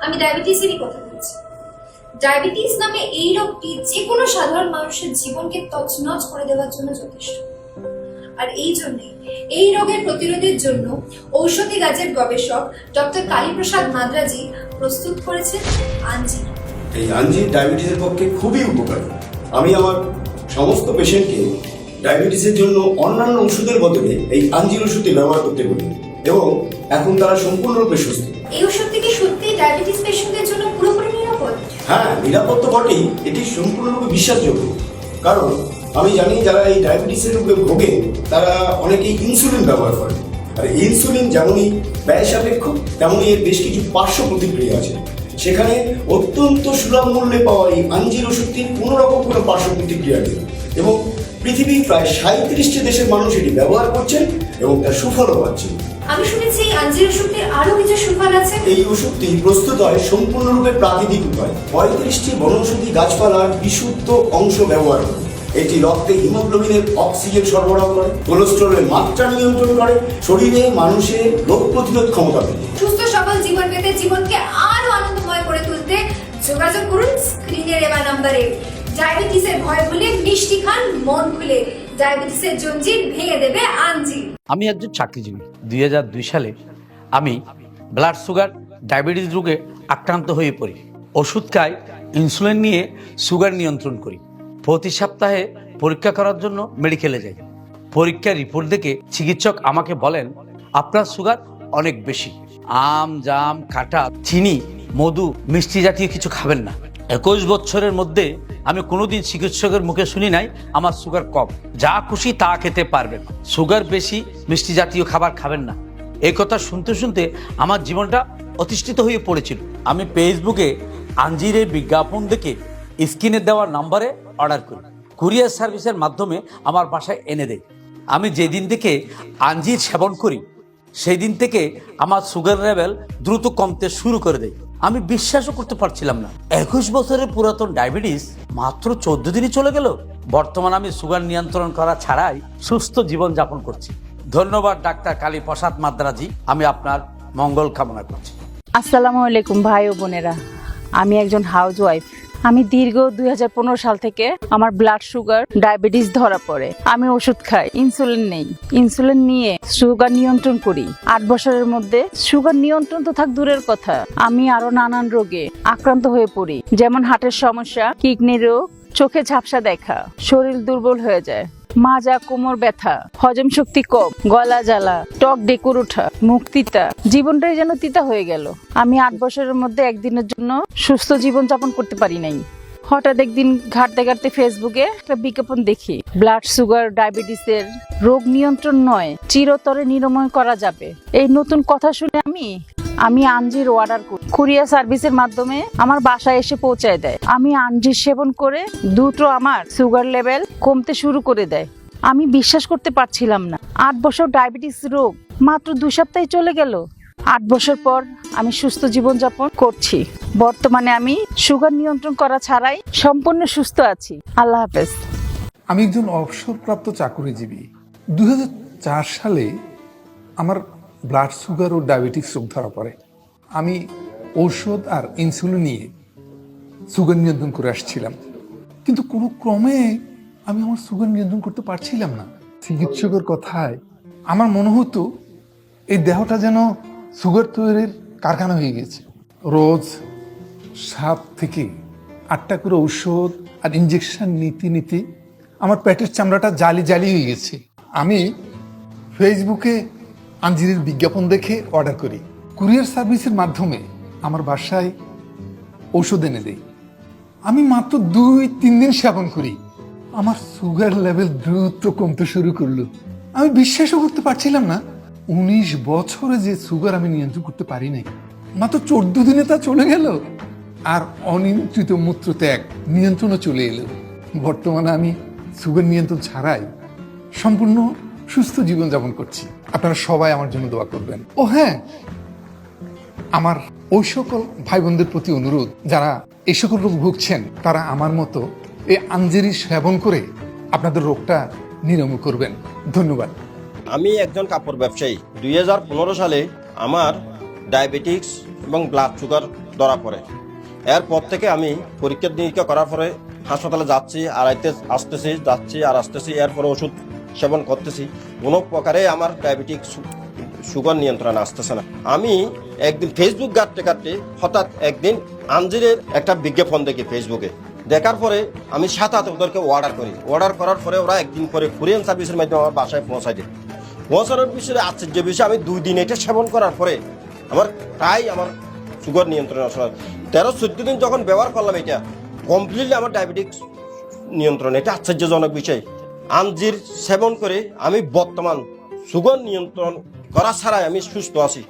আমি ডায়াবেটিসেরই কথা বলছি। ডায়াবেটিস নামে এই রোগটি যে কোনো সাধারণ মানুষের জীবনকে তছনছ করে দেওয়ার জন্য যথেষ্ট। আর এই জন্যে এই রোগের প্রতিরোধের জন্য ঔষধি গাছের গবেষক ডক্টর কালীপ্রসাদ মাদ্রাজি প্রস্তুত করেছেন আঞ্জির। এই আঞ্জির ডায়াবেটিসের পক্ষে খুবই উপকারী। আমি আমার সমস্ত পেশেন্টকে ডায়াবেটিসের জন্য অন্যান্য ওষুধের বদলে এই আঞ্জির ওষুধটি ব্যবহার করতে বলি এবং এখন তারা সম্পূর্ণরূপে সুস্থ। এই ওষুধটি কি সত্যি ডায়াবেটিস পেশেন্টদের জন্য পুরোপুরি নিরাপদ? হ্যাঁ, নিরাপদ তো বটেই, এটি সম্পূর্ণরূপে বিশ্বাসযোগ্য। কারণ আমি জানি যারা এই ডায়াবেটিসের রোগে ভোগে তারা অনেকেই ইনসুলিন ব্যবহার করে। আর ইনসুলিন যেমনই ব্যয় সাপেক্ষ তেমনই এর বেশ কিছু পার্শ্ব প্রতিক্রিয়া আছে। সেখানে অত্যন্ত সুলভ মূল্যে পাওয়া এই আঞ্জির ওষুধটির কোনো রকম কোনো পার্শ্ব প্রতিক্রিয়া নেই এবং পৃথিবীর প্রায় 37টি দেশের মানুষ এটি ব্যবহার করছেন এবং তার সুফলও পাচ্ছেন। আমি শুনেছি এই আঞ্জির ওষুধটির আরো কিছু সুফল আছে। এই ওষুধটি প্রস্তুত হয় সম্পূর্ণরূপে প্রাকৃতিক উপায়। 35টি বনৌষধি গাছপালার বিশুদ্ধ অংশ ব্যবহার করে। এটি রক্তে হিমোগ্লোবিনের অক্সিজেন সরবরাহ করে, কোলেস্টেরলের মাত্রা নিয়ন্ত্রণ করে, শরীরে মানুষের রোগ প্রতিরোধ ক্ষমতা দেয়। সুস্থ সবল জীবন পেতে, জীবনকে আরো আনন্দময় করে তুলতে যোগাযোগ করুন স্ক্রিনের এবার নাম্বারে। ডায়াবেটিসের ভয় ভুলে মিষ্টি খান মন খুলে, ডায়াবেটিসের জঞ্জির ভেঙে দেবে আঞ্জির। আমি একজন চাকরিজীবী। 2002 সালে আমি ব্লাড সুগার ডায়াবেটিস রোগে আক্রান্ত হয়ে পড়ি। ওষুধ খাই, ইনসুলিন নিয়ে সুগার নিয়ন্ত্রণ করি। প্রতি সপ্তাহে পরীক্ষা করার জন্য মেডিকেলে যাই। পরীক্ষার রিপোর্ট দেখে চিকিৎসক আমাকে বলেন, আপনার সুগার অনেক বেশি। আম, জাম, কাঁটা, চিনি, মধু, মিষ্টি জাতীয় কিছু খাবেন না। 21 বছরের মধ্যে আমি কোনোদিন চিকিৎসকের মুখে শুনি নাই আমার সুগার কম, যা খুশি তা খেতে পারবেন, সুগার বেশি, মিষ্টি জাতীয় খাবার খাবেন না। এই কথা শুনতে শুনতে আমার জীবনটা অতিষ্ঠিত হয়ে পড়েছিল। আমি ফেসবুকে আঞ্জিরের বিজ্ঞাপন দেখে স্ক্রিনে দেওয়া নাম্বারে অর্ডার করি। কুরিয়ার সার্ভিসের মাধ্যমে আমার বাসায় এনে দেয়। আমি যেদিন থেকে আঞ্জির সেবন করি সেই দিন থেকে আমার সুগার লেভেল দ্রুত কমতে শুরু করে দেয়। আমি বিশ্বাসও করতে পারছিলাম না, 21 বছরের পুরাতন ডায়াবেটিস মাত্র 14 দিনই চলে গেল। বর্তমানে আমি সুগার নিয়ন্ত্রণ করা ছাড়াই সুস্থ জীবন যাপন করছি। ধন্যবাদ ডাক্তার কালীপ্রসাদ মাদ্রাজি, আমি আপনার মঙ্গল কামনা করছি। আসসালামু আলাইকুম ভাই ও বোনেরা, আমি একজন হাউস ওয়াইফ। আমি দীর্ঘ 2015 সাল থেকে আমার ব্লাড সুগার ডায়াবেটিস ধরা পড়ে। আমি ওষুধ খাই, ইনসুলিন নেই। ইনসুলিন নিয়ে সুগার নিয়ন্ত্রণ করি। 8 বছরের মধ্যে সুগার নিয়ন্ত্রণ তো থাক দূরের কথা, আমি আরো নানান রোগে আক্রান্ত হয়ে পড়ি, যেমন হার্টের সমস্যা, কিডনি রোগ, চোখে ঝাপসা দেখা, শরীর দুর্বল হয়ে যায়, মাজা, কোমর ব্যথা, হজম শক্তি কম, গলা জ্বালা, টক ডেকুর ওঠা, মুখ তিতা, জীবনটাই যেন তিতা হয়ে গেল। আমি 8 বছরের মধ্যে একদিনের জন্য সুস্থ জীবন যাপন করতে পারি নাই। হঠাৎ একদিন ঘাটতে ঘাটতে ফেসবুকে একটা বিজ্ঞাপন দেখি, ব্লাড সুগার ডায়াবেটিসের রোগ নিয়ন্ত্রণ নয়, চিরতরে নিরাময় করা যাবে। এই নতুন কথা শুনে আমি আঞ্জির অর্ডার করি। কুরিয়ার সার্ভিসের মাধ্যমে আমার বাসায় এসে পৌঁছায় দেয়। আমি আঞ্জির সেবন করে দ্রুত আমার সুগার লেভেল কমতে শুরু করে দেয়। আমি বিশ্বাস করতে পারছিলাম না, 8 বছর ডায়াবেটিস রোগ মাত্র 2 সপ্তাহে চলে গেল। 8 বছর পর আমি সুস্থ জীবনযাপন করছি। বর্তমানে আমি সুগার নিয়ন্ত্রণ করা ছাড়াই সম্পূর্ণ সুস্থ আছি। আল্লাহ হাফেজ। আমি একজন অবসরপ্রাপ্ত চাকুরিজীবী। 2004 সালে আমার ব্লাড সুগার ও ডায়াবেটিস রোগ ধরা পড়ে। আমি ঔষধ আর ইনসুলিন নিয়ে সুগার নিয়ন্ত্রণ করে আসছিলাম, কিন্তু কোনো ক্রমে আমি আমার সুগার নিয়ন্ত্রণ করতে পারছিলাম না। চিকিৎসকের কথায় আমার মনে হতো এই দেহটা যেন সুগার তৈরির কারখানা হয়ে গেছে। রোজ 7 থেকে 8টা করে ঔষধ আর ইঞ্জেকশন নিতে আমার পেটের চামড়াটা জালি হয়ে গেছে। আমি ফেসবুকে আঞ্জিরের বিজ্ঞাপন দেখে অর্ডার করি। কুরিয়ার সার্ভিসের মাধ্যমে আমার বাসায় ঔষধ এনে দেয়। আমি মাত্র 2-3 দিন সেবন করি, আমার সুগার লেভেল দ্রুত কমতে শুরু করলো। আমি বিশ্বাসও করতে পারছিলাম না, 19 বছরে যে সুগার আমি নিয়ন্ত্রণ করতে পারি নাই, মাত্র 14 দিনে তা চলে গেল। আর অনিয়ন্ত্রিত মূত্রত্যাগ নিয়ন্ত্রণও চলে এলো। বর্তমানে আমি সুগার নিয়ন্ত্রণ ছাড়াই সম্পূর্ণ সুস্থ জীবনযাপন করছি। আপনারা সবাই আমার জন্য দোয়া করবেন। ও হ্যাঁ, আমার ওই সকল ভাই বোনদের প্রতি অনুরোধ, যারা এই সকল রোগ ভুগছেন, তারা আমার মতো এই আঞ্জিরি সেবন করে আপনাদের রোগটা নিরাময় করবেন। ধন্যবাদ। আমি একজন কাপড় ব্যবসায়ী। 2015 সালে আমার ডায়াবেটিক্স এবং ব্লাড সুগার ধরা পড়ে। এরপর থেকে আমি পরীক্ষা নিরীক্ষা করার পরে হাসপাতালে যাচ্ছি আর আসতেছি, যাচ্ছি আর আসতেছি, এরপরে ওষুধ সেবন করতেছি, কোনো প্রকারে আমার ডায়াবেটিক সুগার নিয়ন্ত্রণে আসতেছে না। আমি একদিন ফেসবুক ঘাঁটতে ঘাঁটতে হঠাৎ একদিন আঞ্জিরের একটা বিজ্ঞাপন দেখি ফেসবুকে। দেখার পরে আমি সাথে ওদেরকে অর্ডার করার পরে ওরা একদিন পরে কুরিয়ান সার্ভিসের মাধ্যমে আমার বাসায় পৌঁছায় দেয়। পৌঁছানোর বিষয়ে আশ্চর্য বিষয়, আমি 2 দিন এটা সেবন করার পরে আমার সুগার নিয়ন্ত্রণে আসলে 13-14 দিন যখন ব্যবহার করলাম, এটা কমপ্লিটলি আমার ডায়াবেটিক নিয়ন্ত্রণ। এটা আশ্চর্যজনক বিষয়। আঞ্জির সেবন করে আমি বর্তমান সুগার নিয়ন্ত্রণ করা ছাড়াই আমি সুস্থ আছি।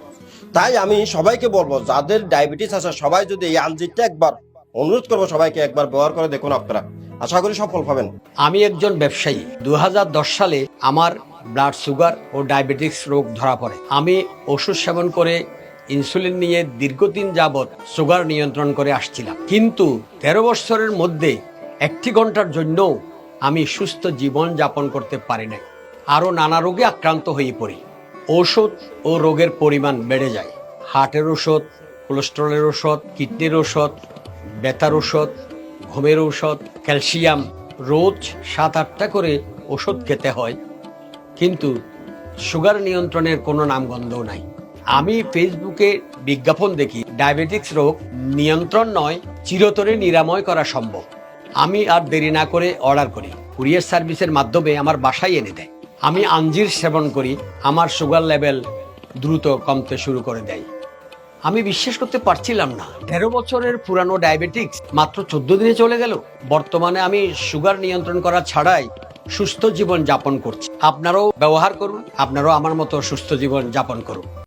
তাই আমি সবাইকে বলবো, যাদের ডায়াবেটিস আছে সবাই যদি এই আঞ্জিরটা একবার, অনুরোধ করবো সবাইকে একবার ব্যবহার করে দেখুন, আপনারা আশা করি সফল পাবেন। আমি একজন ব্যবসায়ী। 2010 সালে আমার ব্লাড সুগার ও ডায়াবেটিস রোগ ধরা পড়ে। আমি ওষুধ সেবন করে ইনসুলিন নিয়ে দীর্ঘদিন যাবৎ সুগার নিয়ন্ত্রণ করে আসছিলাম, কিন্তু 13 বছরের মধ্যে 1 ঘন্টার জন্য আমি সুস্থ জীবন যাপন করতে পারি নাই। আরও নানা রোগে আক্রান্ত হয়ে পড়ি। ঔষধ ও রোগের পরিমাণ বেড়ে যায়। হার্টের ওষুধ, কোলেস্টেরলের ওষুধ, কিডনির ওষুধ, ব্যথার ওষুধ, ঘুমের ওষুধ, ক্যালসিয়াম, রোজ 7-8টা করে ওষুধ খেতে হয়, কিন্তু সুগার নিয়ন্ত্রণের কোনো নামগন্ধও নাই। আমি ফেসবুকে বিজ্ঞাপন দেখি ডায়াবেটিক্স রোগ নিয়ন্ত্রণ নয়, চিরতরে নিরাময় করা সম্ভব। আমি আর দেরি না করে অর্ডার করি। কুরিয়ার সার্ভিসের মাধ্যমে আমার বাসায় এনে দেয়। আমি আঞ্জির সেবন করি, আমার সুগার লেভেল দ্রুত কমতে শুরু করে দেয়। আমি বিশ্বাস করতে পারছিলাম না, 13 বছরের পুরানো ডায়াবেটিক্স মাত্র 14 দিনে চলে গেল। বর্তমানে আমি সুগার নিয়ন্ত্রণ করা ছাড়াই সুস্থ জীবন যাপন করছি। আপনারাও ব্যবহার করুন, আপনারাও আমার মতো সুস্থ জীবন যাপন করুন।